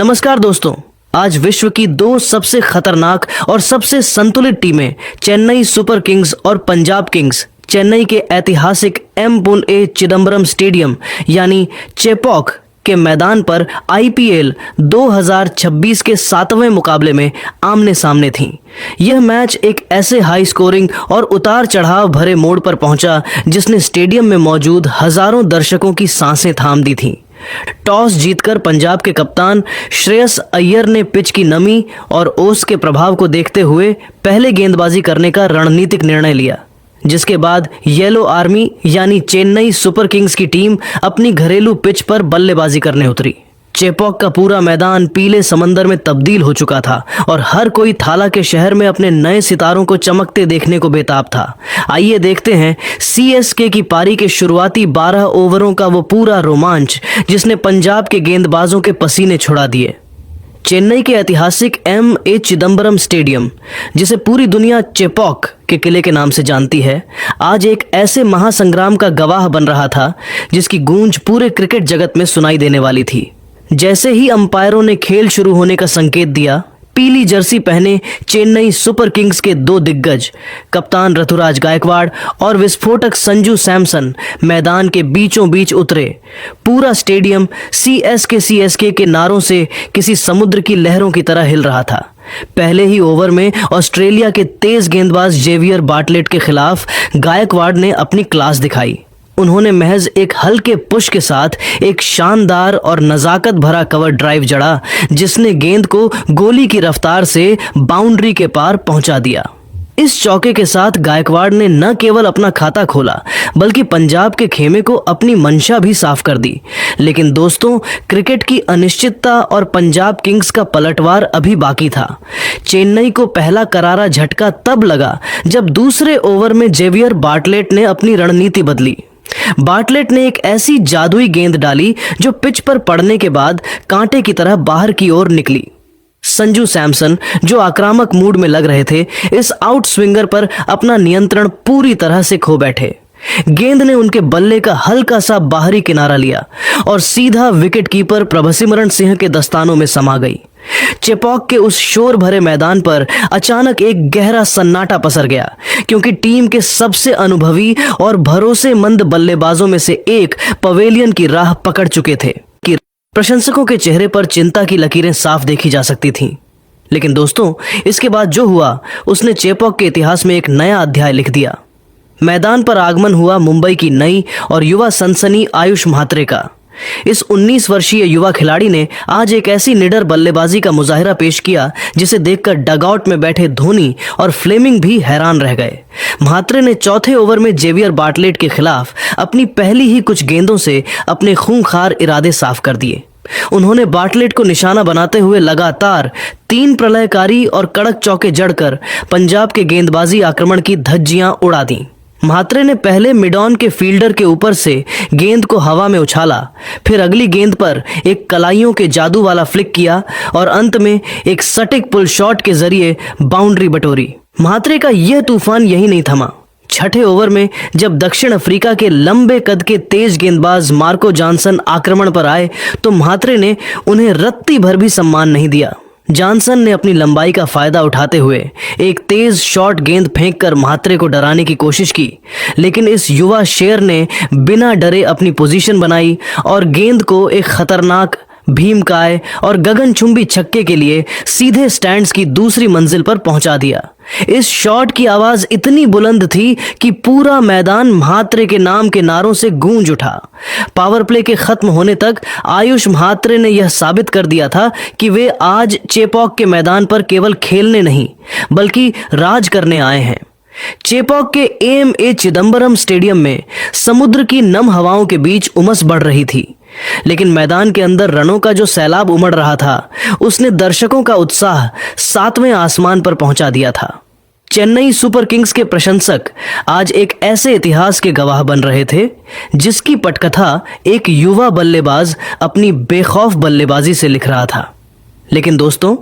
नमस्कार दोस्तों, आज विश्व की दो सबसे खतरनाक और सबसे संतुलित टीमें चेन्नई सुपर किंग्स और पंजाब किंग्स चेन्नई के ऐतिहासिक एम.ए. चिदम्बरम स्टेडियम यानी चेपॉक के मैदान पर आईपीएल 2026 के 7वें मुकाबले में आमने सामने थीं। यह मैच एक ऐसे हाई स्कोरिंग और उतार चढ़ाव भरे मोड़ पर पहुंचा जिसने स्टेडियम में मौजूद हजारों दर्शकों की सांसें थाम दी थीं। टॉस जीतकर पंजाब के कप्तान श्रेयस अय्यर ने पिच की नमी और ओस के प्रभाव को देखते हुए पहले गेंदबाजी करने का रणनीतिक निर्णय लिया, जिसके बाद येलो आर्मी यानी चेन्नई सुपर किंग्स की टीम अपनी घरेलू पिच पर बल्लेबाजी करने उतरी। चेपॉक का पूरा मैदान पीले समंदर में तब्दील हो चुका था और हर कोई थाला के शहर में अपने नए सितारों को चमकते देखने को बेताब था। आइए देखते हैं सीएसके की पारी के शुरुआती 12 ओवरों का वो पूरा रोमांच जिसने पंजाब के गेंदबाजों के पसीने छुड़ा दिए। चेन्नई के ऐतिहासिक एम.ए. चिदम्बरम स्टेडियम, जिसे पूरी दुनिया चेपॉक के किले के नाम से जानती है, आज एक ऐसे महासंग्राम का गवाह बन रहा था जिसकी गूंज पूरे क्रिकेट जगत में सुनाई देने वाली थी। जैसे ही अंपायरों ने खेल शुरू होने का संकेत दिया, पीली जर्सी पहने चेन्नई सुपर किंग्स के दो दिग्गज कप्तान ऋतुराज गायकवाड़ और विस्फोटक संजू सैमसन मैदान के बीचों बीच उतरे। पूरा स्टेडियम सीएसके के नारों से किसी समुद्र की लहरों की तरह हिल रहा था। पहले ही ओवर में ऑस्ट्रेलिया के तेज गेंदबाज जेवियर बार्टलेट के खिलाफ गायकवाड़ ने अपनी क्लास दिखाई। उन्होंने महज एक हल्के पुश के साथ एक शानदार और नजाकत भरा कवर ड्राइव जड़ा जिसने गेंद को गोली की रफ्तार से बाउंड्री के पार पहुंचा दिया। इस चौके के साथ गायकवाड़ ने न केवल अपना खाता खोला बल्कि पंजाब के खेमे को अपनी मंशा भी साफ कर दी। लेकिन दोस्तों, क्रिकेट की अनिश्चितता और पंजाब किंग्स का पलटवार अभी बाकी था। चेन्नई को पहला करारा झटका तब लगा जब दूसरे ओवर में जेवियर बार्टलेट ने अपनी रणनीति बदली। बार्टलेट ने एक ऐसी जादुई गेंद डाली जो पिच पर पड़ने के बाद कांटे की तरह बाहर की ओर निकली। संजू सैमसन, जो आक्रामक मूड में लग रहे थे, इस आउट स्विंगर पर अपना नियंत्रण पूरी तरह से खो बैठे। गेंद ने उनके बल्ले का हल्का सा बाहरी किनारा लिया और सीधा विकेटकीपर प्रभसिमरन सिंह के दस्तानों में समा गई। चेपॉक के उस शोर भरे मैदान पर अचानक एक गहरा सन्नाटा पसर गया, क्योंकि टीम के सबसे अनुभवी और भरोसेमंद बल्लेबाजों में से एक पवेलियन की राह पकड़ चुके थे। प्रशंसकों के चेहरे पर चिंता की लकीरें साफ देखी जा सकती थीं। लेकिन दोस्तों, इसके बाद जो हुआ उसने चेपॉक के इतिहास में एक नया अध्याय लिख दिया। मैदान पर आगमन हुआ मुंबई की नई और युवा सनसनी आयुष म्हात्रे का। इस 19 वर्षीय युवा खिलाड़ी ने आज एक ऐसी निडर बल्लेबाजी का मुजाहिरा पेश किया जिसे देखकर डगआउट में बैठे धोनी और फ्लेमिंग भी हैरान रह गए। म्हात्रे ने चौथे ओवर में जेवियर बार्टलेट के खिलाफ अपनी पहली ही कुछ गेंदों से अपने खूंखार इरादे साफ कर दिए। उन्होंने बार्टलेट को निशाना बनाते हुए लगातार 3 प्रलयकारी और कड़क चौके जड़कर पंजाब के गेंदबाजी आक्रमण की धज्जियां उड़ा दी। म्हात्रे ने पहले मिड ऑन के फील्डर के ऊपर से गेंद को हवा में उछाला, फिर अगली गेंद पर एक कलाइयों के जादू वाला फ्लिक किया और अंत में एक सटीक पुल शॉट के जरिए बाउंड्री बटोरी। म्हात्रे का यह तूफान यही नहीं थमा। छठे ओवर में जब दक्षिण अफ्रीका के लंबे कद के तेज गेंदबाज मार्को जॉनसन आक्रमण पर आए तो म्हात्रे ने उन्हें रत्ती भर भी सम्मान नहीं दिया। जॉनसन ने अपनी लंबाई का फायदा उठाते हुए एक तेज शॉट गेंद फेंककर म्हात्रे को डराने की कोशिश की, लेकिन इस युवा शेर ने बिना डरे अपनी पोजीशन बनाई और गेंद को एक खतरनाक भीमकाय और गगनचुंबी छक्के के लिए सीधे स्टैंड्स की दूसरी मंजिल पर पहुंचा दिया। इस शॉट की आवाज इतनी बुलंद थी कि पूरा मैदान म्हात्रे के नाम के नारों से गूंज उठा। पावर प्ले के खत्म होने तक आयुष म्हात्रे ने यह साबित कर दिया था कि वे आज चेपॉक के मैदान पर केवल खेलने नहीं बल्कि राज करने आए हैं। चेपॉक के एम.ए. चिदम्बरम स्टेडियम में समुद्र की नम हवाओं के बीच उमस बढ़ रही थी, लेकिन मैदान के अंदर रनों का जो सैलाब उमड़ रहा था उसने दर्शकों का उत्साह 7वें आसमान पर पहुंचा दिया था। चेन्नई सुपर किंग्स के प्रशंसक आज एक ऐसे इतिहास के गवाह बन रहे थे जिसकी पटकथा एक युवा बल्लेबाज अपनी बेखौफ बल्लेबाजी से लिख रहा था। लेकिन दोस्तों,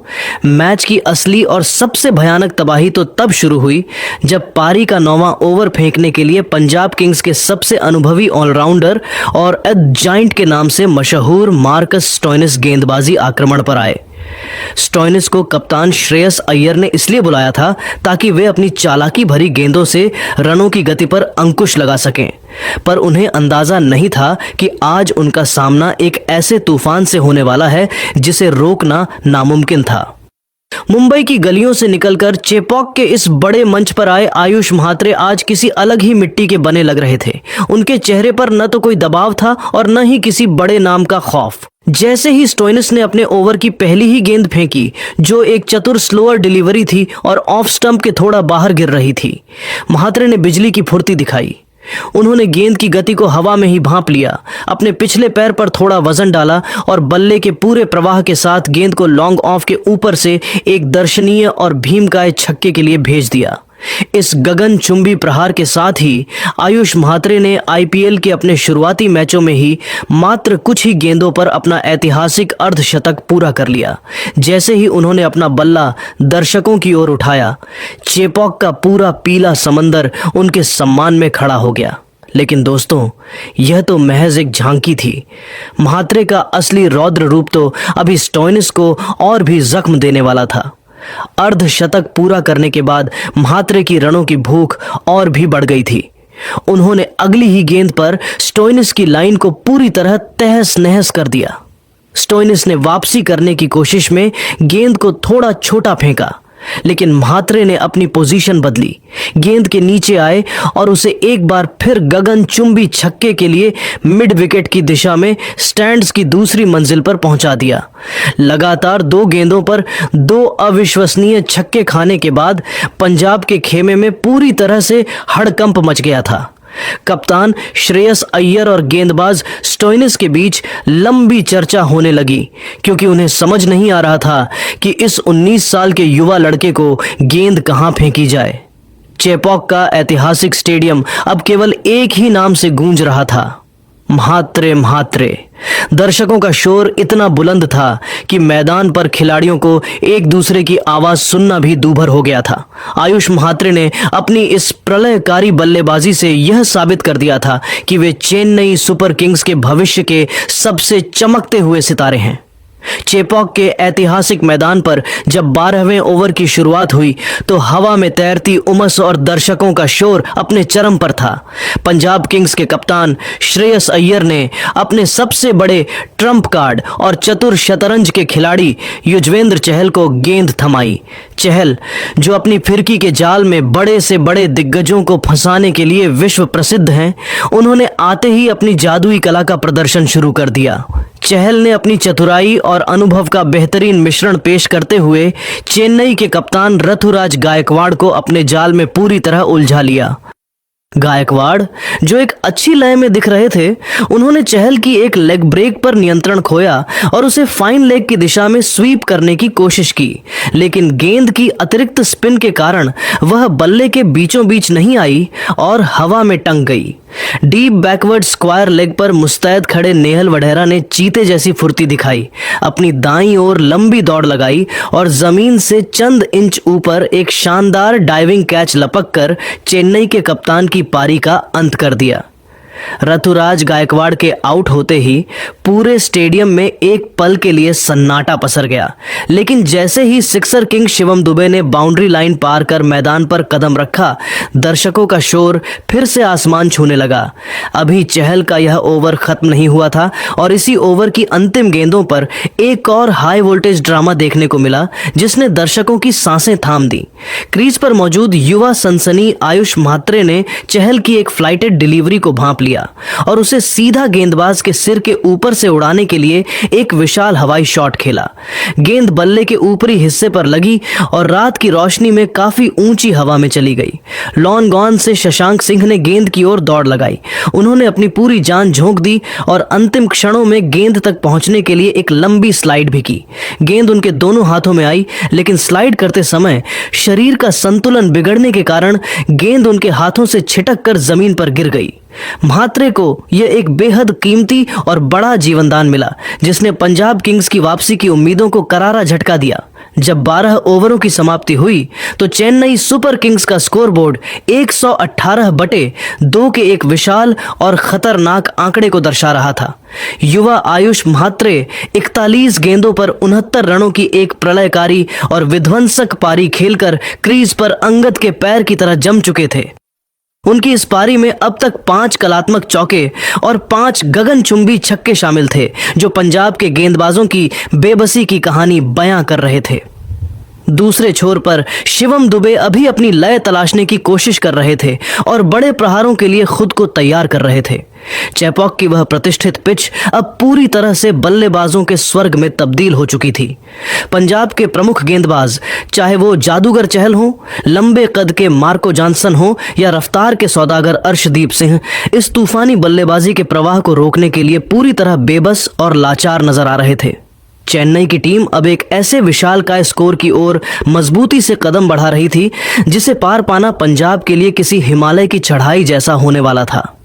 मैच की असली और सबसे भयानक तबाही तो तब शुरू हुई जब पारी का 9वां ओवर फेंकने के लिए पंजाब किंग्स के सबसे अनुभवी ऑलराउंडर और जायंट के नाम से मशहूर मार्कस स्टोइनिस गेंदबाजी आक्रमण पर आए। स्टोइनिस को कप्तान श्रेयस अय्यर ने इसलिए बुलाया था ताकि वे अपनी चालाकी भरी गेंदों से रनों की गति पर अंकुश लगा सकें, पर उन्हें अंदाजा नहीं था कि आज उनका सामना एक ऐसे तूफान से होने वाला है जिसे रोकना नामुमकिन था। मुंबई की गलियों से निकलकर चेपॉक के इस बड़े मंच पर आए आयुष म्हात्रे आज किसी अलग ही मिट्टी के बने लग रहे थे। उनके चेहरे पर न तो कोई दबाव था और न ही किसी बड़े नाम का खौफ। जैसे ही स्टोइनिस ने अपने ओवर की पहली ही गेंद फेंकी, जो एक चतुर स्लोअर डिलीवरी थी और ऑफ स्टंप के थोड़ा बाहर गिर रही थी, म्हात्रे ने बिजली की फुर्ती दिखाई। उन्होंने गेंद की गति को हवा में ही भांप लिया, अपने पिछले पैर पर थोड़ा वजन डाला और बल्ले के पूरे प्रवाह के साथ गेंद को लॉन्ग ऑफ के ऊपर से एक दर्शनीय और भीमकाय छक्के के लिए भेज दिया। इस गगनचुंबी प्रहार के साथ ही आयुष म्हात्रे ने आईपीएल के अपने शुरुआती मैचों में ही मात्र कुछ ही गेंदों पर अपना ऐतिहासिक अर्धशतक पूरा कर लिया। जैसे ही उन्होंने अपना बल्ला दर्शकों की ओर उठाया, चेपॉक का पूरा पीला समंदर उनके सम्मान में खड़ा हो गया। लेकिन दोस्तों, यह तो महज एक झांकी थी। म्हात्रे का असली रौद्र रूप तो अभी स्टोइनिस को और भी जख्म देने वाला था। अर्धशतक पूरा करने के बाद म्हात्रे की रनों की भूख और भी बढ़ गई थी। उन्होंने अगली ही गेंद पर स्टोइनिस की लाइन को पूरी तरह तहस नहस कर दिया। स्टोइनिस ने वापसी करने की कोशिश में गेंद को थोड़ा छोटा फेंका, लेकिन म्हात्रे ने अपनी पोजीशन बदली, गेंद के नीचे आए और उसे एक बार फिर गगनचुंबी छक्के के लिए मिड विकेट की दिशा में स्टैंड्स की दूसरी मंजिल पर पहुंचा दिया। लगातार 2 गेंदों पर 2 अविश्वसनीय छक्के खाने के बाद पंजाब के खेमे में पूरी तरह से हड़कंप मच गया था। कप्तान श्रेयस अय्यर और गेंदबाज स्टोइनिस के बीच लंबी चर्चा होने लगी, क्योंकि उन्हें समझ नहीं आ रहा था कि इस 19 साल के युवा लड़के को गेंद कहां फेंकी जाए। चेपॉक का ऐतिहासिक स्टेडियम अब केवल एक ही नाम से गूंज रहा था, म्हात्रे म्हात्रे। दर्शकों का शोर इतना बुलंद था कि मैदान पर खिलाड़ियों को एक दूसरे की आवाज सुनना भी दूभर हो गया था। आयुष म्हात्रे ने अपनी इस प्रलयकारी बल्लेबाजी से यह साबित कर दिया था कि वे चेन्नई सुपर किंग्स के भविष्य के सबसे चमकते हुए सितारे हैं। चेपॉक के ऐतिहासिक मैदान पर जब 12वें ओवर की शुरुआत हुई तो हवा में तैरती उमस और दर्शकों का शोर अपने चरम पर था। पंजाब किंग्स के कप्तान श्रेयस अय्यर ने अपने सबसे बड़े ट्रम्प कार्ड और चतुर शतरंज के खिलाड़ी युजवेंद्र चहल को गेंद थमाई। चहल, जो अपनी फिरकी के जाल में बड़े से बड़े दिग्गजों को फंसाने के लिए विश्व प्रसिद्ध हैं, उन्होंने आते ही अपनी जादुई कला का प्रदर्शन शुरू कर दिया। चहल ने अपनी चतुराई और अनुभव का बेहतरीन मिश्रण पेश करते हुए चेन्नई के कप्तान ऋतुराज गायकवाड़ को अपने जाल में पूरी तरह उलझा लिया। गायकवाड़, जो एक अच्छी लय में दिख रहे थे, उन्होंने चहल की एक लेग ब्रेक पर नियंत्रण खोया और उसे फाइन लेग की दिशा में स्वीप करने की कोशिश की, लेकिन गेंद की अतिरिक्त स्पिन के कारण वह बल्ले के बीचों बीच नहीं आई और हवा में टंग गई। डीप बैकवर्ड स्क्वायर लेग पर मुस्तैद खड़े नेहल वढेरा ने चीते जैसी फुर्ती दिखाई, अपनी दाईं ओर लंबी दौड़ लगाई और जमीन से चंद इंच ऊपर एक शानदार डाइविंग कैच लपककर चेन्नई के कप्तान की पारी का अंत कर दिया। ऋतुराज गायकवाड़ के आउट होते ही पूरे स्टेडियम में एक पल के लिए सन्नाटा पसर गया, लेकिन जैसे ही सिक्सर किंग शिवम दुबे ने बाउंड्री लाइन पार कर मैदान पर कदम रखा, दर्शकों का शोर फिर से आसमान छूने लगा। अभी चहल का यह ओवर खत्म नहीं हुआ था और इसी ओवर की अंतिम गेंदों पर एक और हाई वोल्टेज ड्रामा देखने को मिला, जिसने दर्शकों की सांसें थाम दी। क्रीज पर मौजूद युवा सनसनी आयुष म्हात्रे ने चहल की एक फ्लाइटेड डिलीवरी को भांप लिया और उसे सीधा गेंदबाज के सिर के ऊपर से उड़ाने के लिए एक विशाल हवाई शॉट खेला। गेंद बल्ले के ऊपरी हिस्से पर लगी और रात की रोशनी में काफी ऊंची हवा में चली गई। लॉन गॉन से शशांक सिंह ने गेंद की ओर दौड़ लगाई। उन्होंने अपनी पूरी जान झोंक दी और अंतिम क्षणों में गेंद तक पहुंचने के लिए एक लंबी स्लाइड भी की। गेंद उनके दोनों हाथों में आई, लेकिन स्लाइड करते समय शरीर का संतुलन बिगड़ने के कारण गेंद उनके हाथों से छिटक कर जमीन पर गिर गई। म्हात्रे को यह एक बेहद कीमती और बड़ा जीवनदान मिला, जिसने पंजाब किंग्स की वापसी की उम्मीदों को करारा झटका दिया। जब 12 ओवरों की समाप्ति हुई तो चेन्नई सुपर किंग्स का स्कोरबोर्ड 118/2 के एक विशाल और खतरनाक आंकड़े को दर्शा रहा था। युवा आयुष म्हात्रे 41 गेंदों पर 69 रनों की एक प्रलयकारी और विध्वंसक पारी खेलकर क्रीज पर अंगद के पैर की तरह जम चुके थे। उनकी इस पारी में अब तक 5 कलात्मक चौके और 5 गगनचुंबी छक्के शामिल थे, जो पंजाब के गेंदबाजों की बेबसी की कहानी बयां कर रहे थे। दूसरे छोर पर शिवम दुबे अभी अपनी लय तलाशने की कोशिश कर रहे थे और बड़े प्रहारों के लिए खुद को तैयार कर रहे थे। चेपॉक की वह प्रतिष्ठित पिच अब पूरी तरह से बल्लेबाजों के स्वर्ग में तब्दील हो चुकी थी। पंजाब के प्रमुख गेंदबाज, चाहे वो जादूगर चहल हो, लंबे कद के मार्को जॉनसन हो या रफ्तार के सौदागर अर्शदीप सिंह, इस तूफानी बल्लेबाजी के प्रवाह को रोकने के लिए पूरी तरह बेबस और लाचार नजर आ रहे थे। चेन्नई की टीम अब एक ऐसे विशालकाय स्कोर की ओर मजबूती से कदम बढ़ा रही थी जिसे पार पाना पंजाब के लिए किसी हिमालय की चढ़ाई जैसा होने वाला था।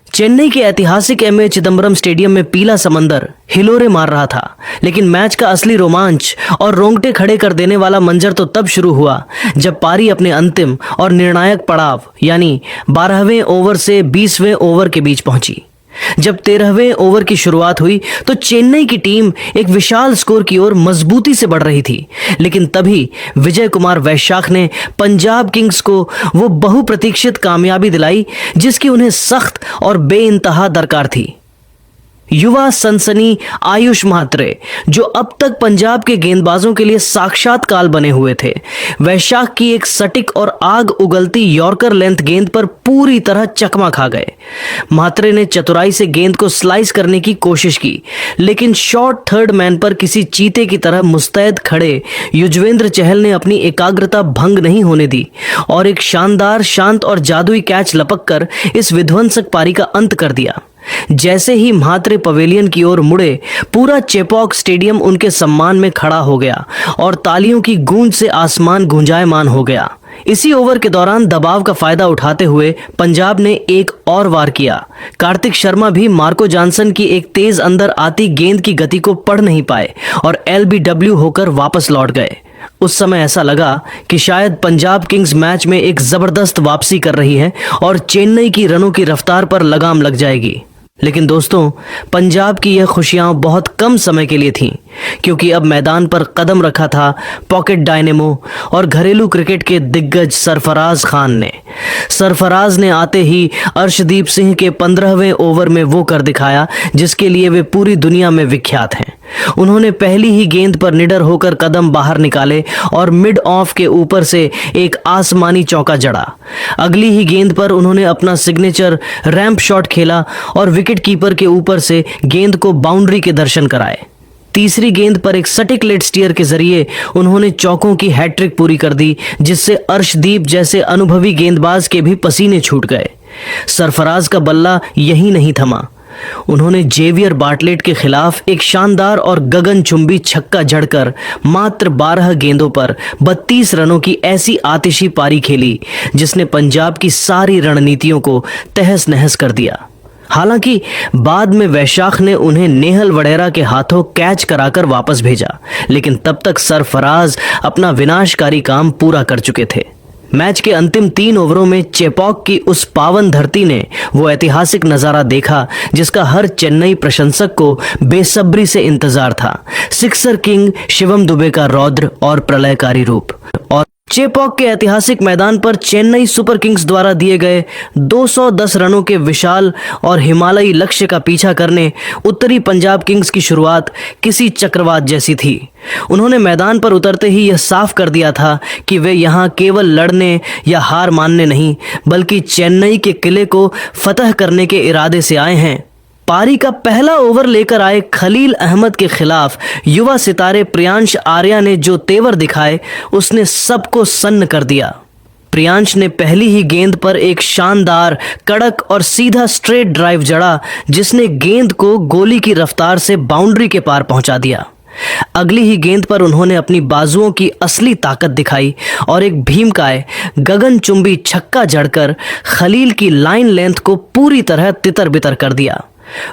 चेन्नई के ऐतिहासिक एमए चिदंबरम स्टेडियम में पीला समंदर हिलोरे मार रहा था, लेकिन मैच का असली रोमांच और रोंगटे खड़े कर देने वाला मंजर तो तब शुरू हुआ जब पारी अपने अंतिम और निर्णायक पड़ाव यानी 12वें ओवर से 20वें ओवर के बीच पहुंची। जब 13वें ओवर की शुरुआत हुई तो चेन्नई की टीम एक विशाल स्कोर की ओर मजबूती से बढ़ रही थी, लेकिन तभी विजय कुमार वैशाख ने पंजाब किंग्स को वो बहुप्रतीक्षित कामयाबी दिलाई जिसकी उन्हें सख्त और बेइंतहा दरकार थी। युवा सनसनी आयुष म्हात्रे, जो अब तक पंजाब के गेंदबाजों के लिए साक्षात काल बने हुए थे, वैशाख की एक सटीक और आग उगलती यॉर्कर लेंथ गेंद पर पूरी तरह चकमा खा गए। म्हात्रे ने चतुराई से गेंद को स्लाइस करने की कोशिश की, लेकिन शॉर्ट थर्ड मैन पर किसी चीते की तरह मुस्तैद खड़े युजवेंद्र चहल ने अपनी एकाग्रता भंग नहीं होने दी और एक शानदार, शांत और जादुई कैच लपककर इस विध्वंसक पारी का अंत कर दिया। जैसे ही म्हात्रे पवेलियन की ओर मुड़े, पूरा चेपॉक स्टेडियम उनके सम्मान में खड़ा हो गया और तालियों की गूंज से आसमान गुंजायमान हो गया। इसी ओवर के दौरान दबाव का फायदा उठाते हुए पंजाब ने एक और वार किया। कार्तिक शर्मा भी मार्को जॉनसन की एक तेज अंदर आती गेंद की गति को पढ़ नहीं पाए और LBW होकर वापस लौट गए। उस समय ऐसा लगा कि शायद पंजाब किंग्स मैच में एक जबरदस्त वापसी कर रही है और चेन्नई की रनों की रफ्तार पर लगाम लग जाएगी। लेकिन दोस्तों, पंजाब की यह खुशियां बहुत कम समय के लिए थीं, क्योंकि अब मैदान पर कदम रखा था पॉकेट डायनेमो और घरेलू क्रिकेट के दिग्गज सरफराज खान ने। सरफराज ने आते ही अर्शदीप सिंह के 15वें ओवर में वो कर दिखाया जिसके लिए वे पूरी दुनिया में विख्यात हैं। उन्होंने पहली ही गेंद पर निडर होकर कदम बाहर निकाले और मिड ऑफ के ऊपर से एक आसमानी चौका जड़ा। अगली ही गेंद पर उन्होंने अपना सिग्नेचर रैंप शॉट खेला और विकेट कीपर के ऊपर से गेंद को बाउंड्री के दर्शन कराए। तीसरी गेंद पर एक सटीक लेट स्टीयर के जरिए उन्होंने चौकों की हैट्रिक पूरी कर दी, जिससे अर्शदीप जैसे अनुभवी गेंदबाज के भी पसीने छूट गए। सरफराज का बल्ला यही नहीं थमा। उन्होंने जेवियर बार्टलेट के खिलाफ एक शानदार और गगनचुंबी छक्का जड़कर मात्र 12 गेंदों पर 32 रनों की ऐसी आतिशी पारी खेली जिसने पंजाब की सारी रणनीतियों को तहस नहस कर दिया। हालांकि बाद में वैशाख ने उन्हें नेहल वडेरा के हाथों कैच कराकर वापस भेजा, लेकिन तब तक सरफराज अपना विनाशकारी काम पूरा कर चुके थे। मैच के अंतिम 3 ओवरों में चेपॉक की उस पावन धरती ने वो ऐतिहासिक नजारा देखा जिसका हर चेन्नई प्रशंसक को बेसब्री से इंतजार था। सिक्सर किंग शिवम दुबे का रौद्र और प्रलयकारी रूप। और चेपॉक के ऐतिहासिक मैदान पर चेन्नई सुपर किंग्स द्वारा दिए गए 210 रनों के विशाल और हिमालयी लक्ष्य का पीछा करने उत्तरी पंजाब किंग्स की शुरुआत किसी चक्रवात जैसी थी। उन्होंने मैदान पर उतरते ही यह साफ कर दिया था कि वे यहां केवल लड़ने या हार मानने नहीं, बल्कि चेन्नई के किले को फतह करने के इरादे से आए हैं। पारी का पहला ओवर लेकर आए खलील अहमद के खिलाफ युवा सितारे प्रियांश आर्या ने जो तेवर दिखाए उसने सबको सन्न कर दिया। प्रियांश ने पहली ही गेंद पर एक शानदार, कड़क और सीधा स्ट्रेट ड्राइव जड़ा जिसने गेंद को गोली की रफ्तार से बाउंड्री के पार पहुंचा दिया। अगली ही गेंद पर उन्होंने अपनी बाजुओं की असली ताकत दिखाई और एक भीमकाय गगनचुंबी छक्का जड़कर खलील की लाइन लेंथ को पूरी तरह तितर बितर कर दिया।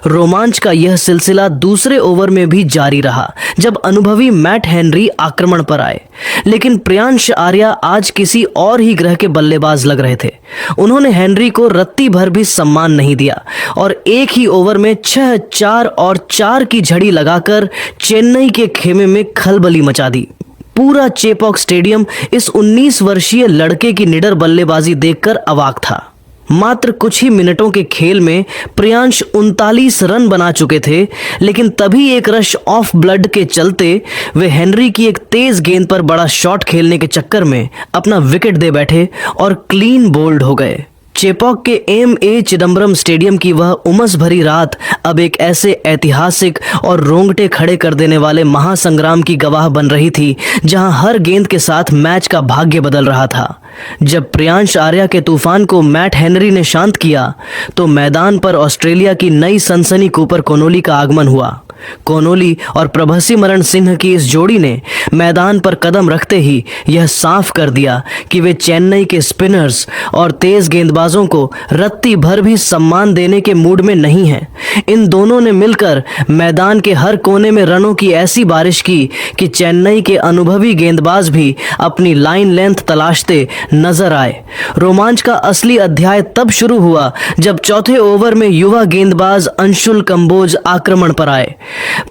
रोमांच का यह सिलसिला दूसरे ओवर में भी जारी रहा जब अनुभवी मैट हेनरी आक्रमण पर आए, लेकिन प्रियांश आर्या आज किसी और ही ग्रह के बल्लेबाज लग रहे थे। उन्होंने हेनरी को रत्ती भर भी सम्मान नहीं दिया और एक ही ओवर में 6, 4 और 4 की झड़ी लगाकर चेन्नई के खेमे में खलबली मचा दी। पूरा चेपॉक स्टेडियम इस 19 वर्षीय लड़के की निडर बल्लेबाजी देखकर अवाक था। मात्र कुछ ही मिनटों के खेल में प्रियांश 39 रन बना चुके थे, लेकिन तभी एक रश ऑफ ब्लड के चलते वे हेनरी की एक तेज गेंद पर बड़ा शॉट खेलने के चक्कर में अपना विकेट दे बैठे और क्लीन बोल्ड हो गए। चेपॉक के एम.ए. चिदम्बरम स्टेडियम की वह उमस भरी रात अब एक ऐसे ऐतिहासिक और रोंगटे खड़े कर देने वाले महासंग्राम की गवाह बन रही थी जहां हर गेंद के साथ मैच का भाग्य बदल रहा था। जब प्रियांश आर्या के तूफान को मैट हेनरी ने शांत किया तो मैदान पर ऑस्ट्रेलिया की नई सनसनी कूपर कोनोली का आगमन हुआ। कोनोली और प्रभसिमरण सिंह की इस जोड़ी ने मैदान पर कदम रखते ही यह साफ कर दिया कि वे चेन्नई के स्पिनर्स और तेज गेंदबाजों को रत्ती भर भी सम्मान देने के मूड में नहीं हैं। इन दोनों ने मिलकर मैदान के हर कोने में रनों की ऐसी बारिश की कि चेन्नई के अनुभवी गेंदबाज भी अपनी लाइन लेंथ तलाशते नजर आए। रोमांच का असली अध्याय तब शुरू हुआ जब चौथे ओवर में युवा गेंदबाज अंशुल कंबोज आक्रमण पर आए।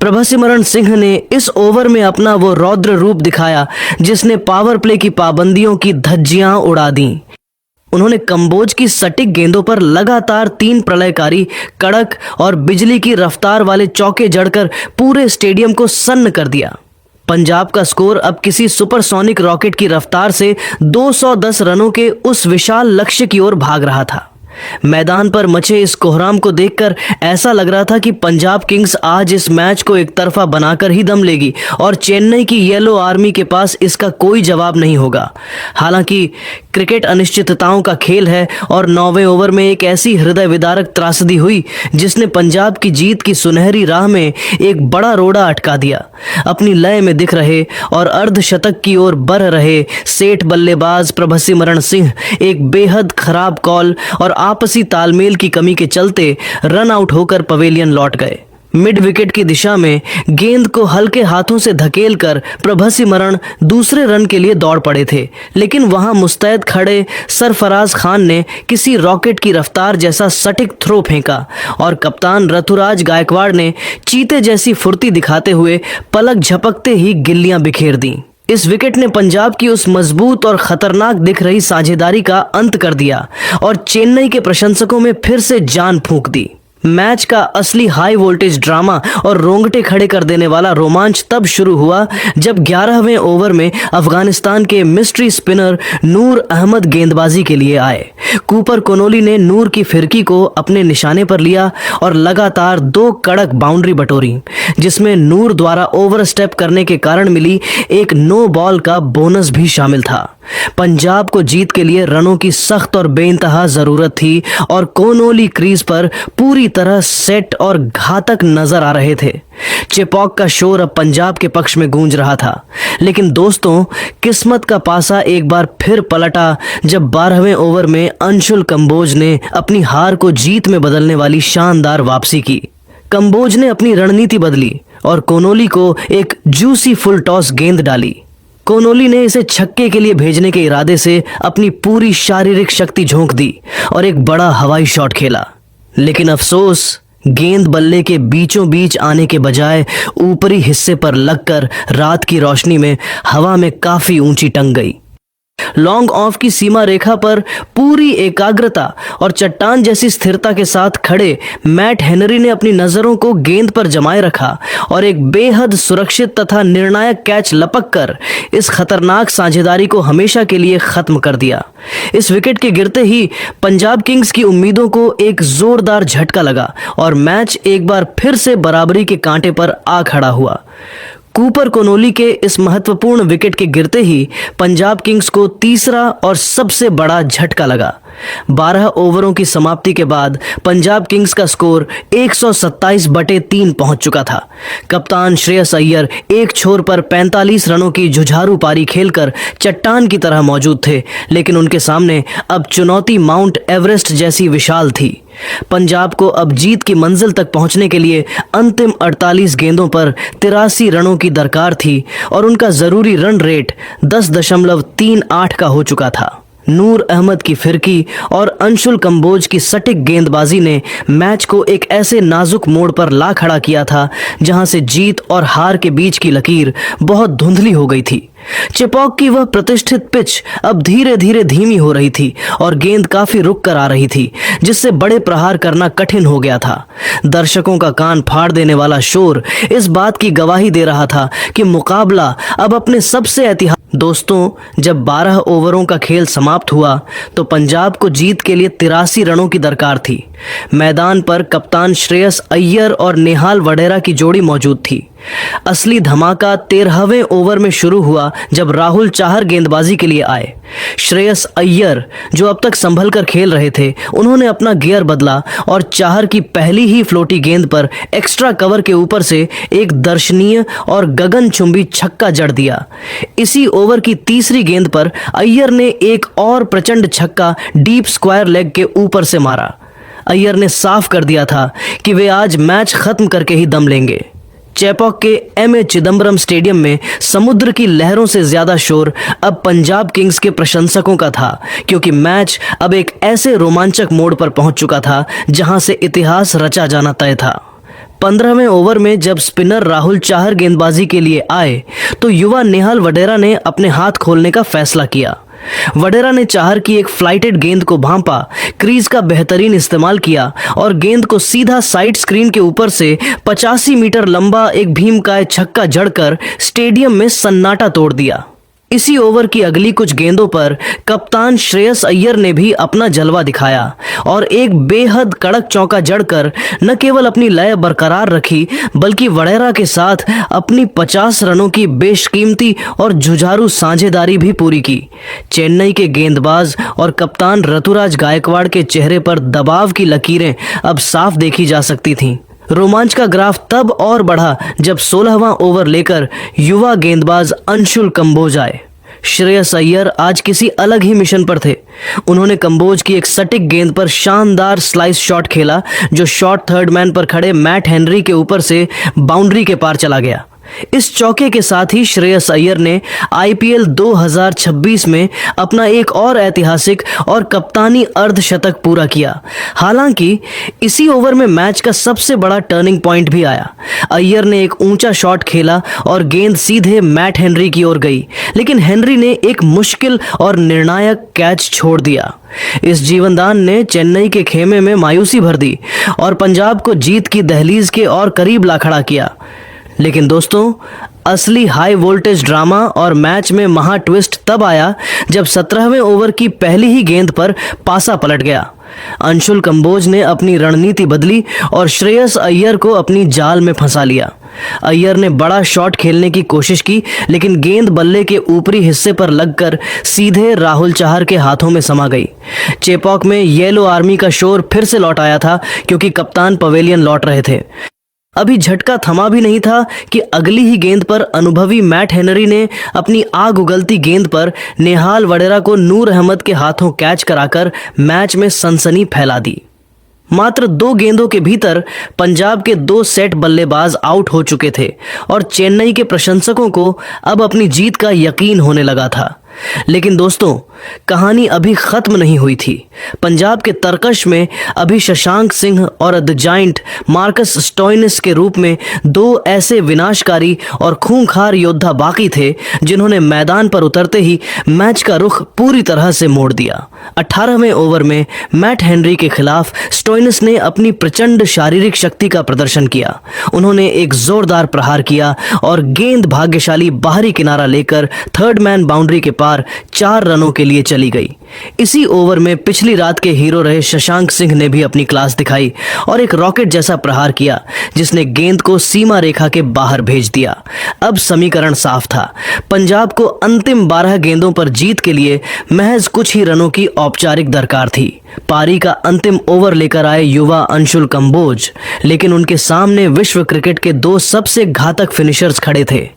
प्रभसिमरण सिंह ने इस ओवर में अपना वो रौद्र रूप दिखाया जिसने पावर प्ले की पाबंदियों की धज्जियां उड़ा दी। उन्होंने कंबोज की सटीक गेंदों पर लगातार 3 प्रलयकारी, कड़क और बिजली की रफ्तार वाले चौके जड़कर पूरे स्टेडियम को सन्न कर दिया। पंजाब का स्कोर अब किसी सुपरसोनिक रॉकेट की रफ्तार से 210 रनों के उस विशाल लक्ष्य की ओर भाग रहा था। मैदान पर मचे इस कोहराम को देखकर ऐसा लग रहा था कि पंजाब किंग्स आज इस मैच को एक तरफा बनाकर ही दम लेगी और चेन्नई की येलो आर्मी के पास इसका कोई जवाब नहीं होगा। हालांकि क्रिकेट अनिश्चितताओं का खेल है और 9वें ओवर में एक ऐसी हृदय विदारक त्रासदी हुई जिसने पंजाब की जीत की सुनहरी राह में एक बड़ा रोड़ा अटका दिया। अपनी लय में दिख रहे और अर्धशतक की ओर बढ़ रहे सेठ बल्लेबाज प्रभसिमरण सिंह एक बेहद खराब कॉल और आपसी तालमेल की कमी के चलते रन आउट होकर पवेलियन लौट गए। मिड विकेट की दिशा में गेंद को हल्के हाथों से धकेलकर प्रभसिमरण दूसरे रन के लिए दौड़ पड़े थे, लेकिन वहां मुस्तैद खड़े सरफराज खान ने किसी रॉकेट की रफ्तार जैसा सटीक थ्रो फेंका और कप्तान ऋतुराज गायकवाड़ ने चीते जैसी फुर्ती दिखाते हुए पलक झपकते ही गिल्लियां बिखेर दी। इस विकेट ने पंजाब की उस मजबूत और खतरनाक दिख रही साझेदारी का अंत कर दिया और चेन्नई के प्रशंसकों में फिर से जान फूंक दी। मैच का असली हाई वोल्टेज ड्रामा और रोंगटे खड़े कर देने वाला रोमांच तब शुरू हुआ जब 11वें ओवर में अफगानिस्तान के मिस्ट्री स्पिनर नूर अहमद गेंदबाजी के लिए आए। कूपर कोनोली ने नूर की फिरकी को अपने निशाने पर लिया और लगातार 2 कड़क बाउंड्री बटोरी, जिसमें नूर द्वारा ओवर स्टेप करने के कारण मिली एक नो बॉल का बोनस भी शामिल था। पंजाब को जीत के लिए रनों की सख्त और बेइंतहा जरूरत थी और कोनोली क्रीज पर पूरी तरह सेट और घातक नजर आ रहे थे। चेपॉक का शोर अब पंजाब के पक्ष में गूंज रहा था, लेकिन दोस्तों, किस्मत का पासा एक बार फिर पलटा जब 12वें ओवर में अंशुल कंबोज ने अपनी हार को जीत में बदलने वाली शानदार वापसी की। कंबोज ने अपनी रणनीति बदली और कोनोली को एक जूसी फुल टॉस गेंद डाली। कोनोली ने इसे छक्के के लिए भेजने के इरादे से अपनी पूरी शारीरिक शक्ति झोंक दी और एक बड़ा हवाई शॉट खेला, लेकिन अफसोस, गेंद बल्ले के बीचों बीच आने के बजाय ऊपरी हिस्से पर लगकर रात की रोशनी में हवा में काफी ऊंची टंग गई। लॉन्ग ऑफ की सीमा रेखा पर पूरी एकाग्रता और चट्टान जैसी स्थिरता के साथ खड़े मैट हेनरी ने अपनी नजरों को गेंद पर जमाए रखा और एक बेहद सुरक्षित तथा निर्णायक कैच लपककर इस खतरनाक साझेदारी को हमेशा के लिए खत्म कर दिया। इस विकेट के गिरते ही पंजाब किंग्स की उम्मीदों को एक जोरदार झटका लगा और मैच एक बार फिर से बराबरी के कांटे पर आ खड़ा हुआ। कूपर कोनोली के इस महत्वपूर्ण विकेट के गिरते ही पंजाब किंग्स को तीसरा और सबसे बड़ा झटका लगा। 12 ओवरों की समाप्ति के बाद पंजाब किंग्स का स्कोर 127/3 पहुंच चुका था। कप्तान श्रेयस अय्यर एक छोर पर 45 रनों की जुझारू पारी खेलकर चट्टान की तरह मौजूद थे, लेकिन उनके सामने अब चुनौती माउंट एवरेस्ट जैसी विशाल थी। पंजाब को अब जीत की मंजिल तक पहुंचने के लिए अंतिम 48 गेंदों पर 83 रनों की दरकार थी और उनका जरूरी रन रेट 10.38 का हो चुका था। नूर अहमद की फिरकी और अंशुल कंबोज की सटीक गेंदबाजी ने मैच को एक ऐसे नाजुक मोड़ पर ला खड़ा किया था जहां से जीत और हार के बीच की लकीर बहुत धुंधली हो गई थी। चेपॉक की वह प्रतिष्ठित पिच अब धीरे धीरे धीमी हो रही थी और गेंद काफी रुक कर आ रही थी, जिससे बड़े प्रहार करना कठिन हो गया था। दर्शकों का कान फाड़ देने वाला शोर इस बात की गवाही दे रहा था कि मुकाबला अब अपने सबसे ऐतिहासिक। दोस्तों, जब 12 ओवरों का खेल समाप्त हुआ तो पंजाब को जीत के लिए 83 रनों की दरकार थी। मैदान पर कप्तान श्रेयस अय्यर और नेहाल वडेरा की जोड़ी मौजूद थी। असली धमाका 13वें ओवर में शुरू हुआ जब राहुल चाहर गेंदबाजी के लिए आए। श्रेयस अय्यर, जो अब तक संभल कर खेल रहे थे, उन्होंने अपना गियर बदला और चाहर की पहली ही फ्लोटी गेंद पर एक्स्ट्रा कवर के ऊपर से एक दर्शनीय और गगनचुंबी छक्का जड़ दिया। इसी ओवर की तीसरी गेंद पर अय्यर ने एक और प्रचंड छक्का डीप स्क्वायर लेग के ऊपर से मारा। अय्यर ने साफ कर दिया था कि वे आज मैच खत्म करके ही दम लेंगे। चेपॉक के एमए चिदम्बरम स्टेडियम में समुद्र की लहरों से ज्यादा शोर अब पंजाब किंग्स के प्रशंसकों का था, क्योंकि मैच अब एक ऐसे रोमांचक मोड़ पर पहुंच चुका था जहां से इतिहास रचा जाना तय था। 15वें ओवर में जब स्पिनर राहुल चाहर गेंदबाजी के लिए आए तो युवा नेहाल वडेरा ने अपने हाथ खोलने का फैसला किया। वडेरा ने चाहर की एक फ्लाइटेड गेंद को भांपा, क्रीज का बेहतरीन इस्तेमाल किया और गेंद को सीधा साइड स्क्रीन के ऊपर से 85 मीटर लंबा एक भीमकाय छक्का जड़कर स्टेडियम में सन्नाटा तोड़ दिया। इसी ओवर की अगली कुछ गेंदों पर कप्तान श्रेयस अय्यर ने भी अपना जलवा दिखाया और एक बेहद कड़क चौका जड़कर न केवल अपनी लय बरकरार रखी, बल्कि वडेरा के साथ अपनी 50 रनों की बेशकीमती और जुझारू साझेदारी भी पूरी की। चेन्नई के गेंदबाज और कप्तान ऋतुराज गायकवाड़ के चेहरे पर दबाव की लकीरें अब साफ देखी जा सकती थीं। रोमांच का ग्राफ तब और बढ़ा जब 16वां ओवर लेकर युवा गेंदबाज अंशुल कंबोज आए। श्रेयस अय्यर आज किसी अलग ही मिशन पर थे। उन्होंने कंबोज की एक सटीक गेंद पर शानदार स्लाइस शॉट खेला, जो शॉट थर्ड मैन पर खड़े मैट हेनरी के ऊपर से बाउंड्री के पार चला गया। इस चौके के साथ ही श्रेयस अय्यर ने आईपीएल 2026 में अपना एक और ऐतिहासिक और कप्तानी अर्धशतक पूरा किया। हालांकि इसी ओवर में मैच का सबसे बड़ा टर्निंग पॉइंट भी आया। अय्यर ने एक ऊंचा शॉट खेला और गेंद सीधे मैट हेनरी की ओर गई, लेकिन हेनरी ने एक मुश्किल और निर्णायक कैच छोड़ दिया। इस जीवनदान ने चेन्नई के खेमे में मायूसी भर दी और पंजाब को जीत की दहलीज के और करीब ला खड़ा किया। लेकिन दोस्तों, असली हाई वोल्टेज ड्रामा और मैच में महा ट्विस्ट तब आया जब 17वें ओवर की पहली ही गेंद पर पासा पलट गया। अंशुल कंबोज ने अपनी रणनीति बदली और श्रेयस अय्यर को अपनी जाल में फंसा लिया। अय्यर ने बड़ा शॉट खेलने की कोशिश की, लेकिन गेंद बल्ले के ऊपरी हिस्से पर लगकर सीधे राहुल चाहर के हाथों में समा गई। चेपॉक में येलो आर्मी का शोर फिर से लौट आया था, क्योंकि कप्तान पवेलियन लौट रहे थे। अभी झटका थमा भी नहीं था कि अगली ही गेंद पर अनुभवी मैट हेनरी ने अपनी आग उगलती गेंद पर नेहाल वडेरा को नूर अहमद के हाथों कैच कराकर मैच में सनसनी फैला दी। मात्र 2 गेंदों के भीतर पंजाब के 2 सेट बल्लेबाज आउट हो चुके थे और चेन्नई के प्रशंसकों को अब अपनी जीत का यकीन होने लगा था। लेकिन दोस्तों, कहानी अभी खत्म नहीं हुई थी। पंजाब के तरकश में अभी शशांक सिंह और द जायंट मार्कस स्टोइनिस के रूप में 2 ऐसे विनाशकारी और खूंखार योद्धा बाकी थे, जिन्होंने मैदान पर उतरते ही मैच का रुख पूरी तरह से मोड़ दिया। 18वें ओवर में मैट हेनरी के खिलाफ स्टोइनिस ने अपनी प्रचंड शारीरिक शक्ति का प्रदर्शन किया। उन्होंने एक जोरदार प्रहार किया और गेंद भाग्यशाली बाहरी किनारा लेकर थर्ड मैन बाउंड्री के पार पार 4 रनों के लिए चली गई। इसी ओवर में पिछली रात के हीरो रहे शशांक सिंह ने भी अपनी क्लास दिखाई और एक रॉकेट जैसा प्रहार किया जिसने गेंद को सीमा रेखा के बाहर भेज दिया। अब समीकरण साफ था, पंजाब को अंतिम 12 गेंदों पर जीत के लिए महज कुछ ही रनों की औपचारिक दरकार थी। पारी का अंतिम ओवर लेकर आए युवा अंशुल कंबोज, लेकिन उनके सामने विश्व क्रिकेट के 2 सबसे घातक फिनिशर्स खड़े थे।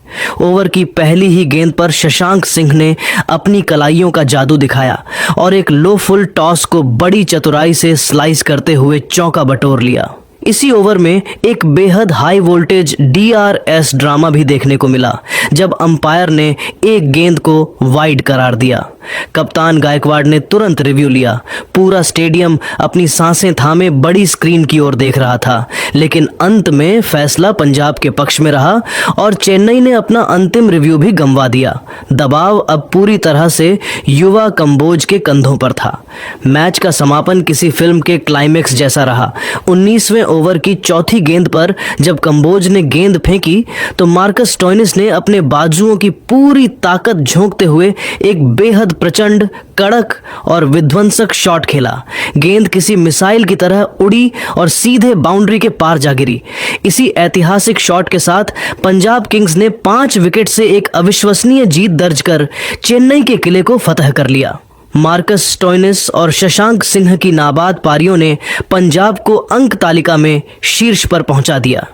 ओवर की पहली ही गेंद पर शशांक सिंह ने अपनी कलाइयों का जादू दिखाया और एक लो फुल टॉस को बड़ी चतुराई से स्लाइस करते हुए चौका बटोर लिया। इसी ओवर में एक बेहद हाई वोल्टेज DRS ड्रामा भी देखने को मिला जब अंपायर ने एक गेंद को वाइड करार दिया। कप्तान गायकवाड़ ने तुरंत रिव्यू लिया। पूरा स्टेडियम अपनी सांसें थामे बड़ी स्क्रीन की ओर देख रहा था, लेकिन अंत में फैसला पंजाब के पक्ष में रहा और चेन्नई ने अपना अंतिम रिव्यू भी गंवा दिया। दबाव अब पूरी तरह से युवा कंबोज के कंधों पर था। मैच का समापन किसी फिल्म के क्लाइमेक्स जैसा रहा। 19वें ओवर की चौथी गेंद पर जब कंबोज ने गेंद फेंकी तो मार्कस स्टोइनिस ने अपने बाजुओं की पूरी ताकत झोंकते हुए एक बेहद प्रचंड, कड़क और विध्वंसक शॉट खेला। गेंद किसी मिसाइल की तरह उड़ी और सीधे बाउंड्री के पार जा गिरी। इसी ऐतिहासिक शॉट के साथ पंजाब किंग्स ने 5 विकेट से एक अविश्वसनीय जीत दर्ज कर चेन्नई के किले को फतह कर लिया। मार्कस स्टोइनिस और शशांक सिंह की नाबाद पारियों ने पंजाब को अंक तालिका में शीर्ष पर पहुंचा दिया।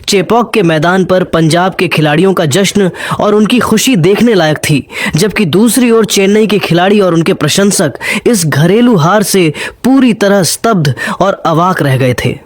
चेपॉक के मैदान पर पंजाब के खिलाड़ियों का जश्न और उनकी खुशी देखने लायक थी, जबकि दूसरी ओर चेन्नई के खिलाड़ी और उनके प्रशंसक इस घरेलू हार से पूरी तरह स्तब्ध और अवाक रह गए थे।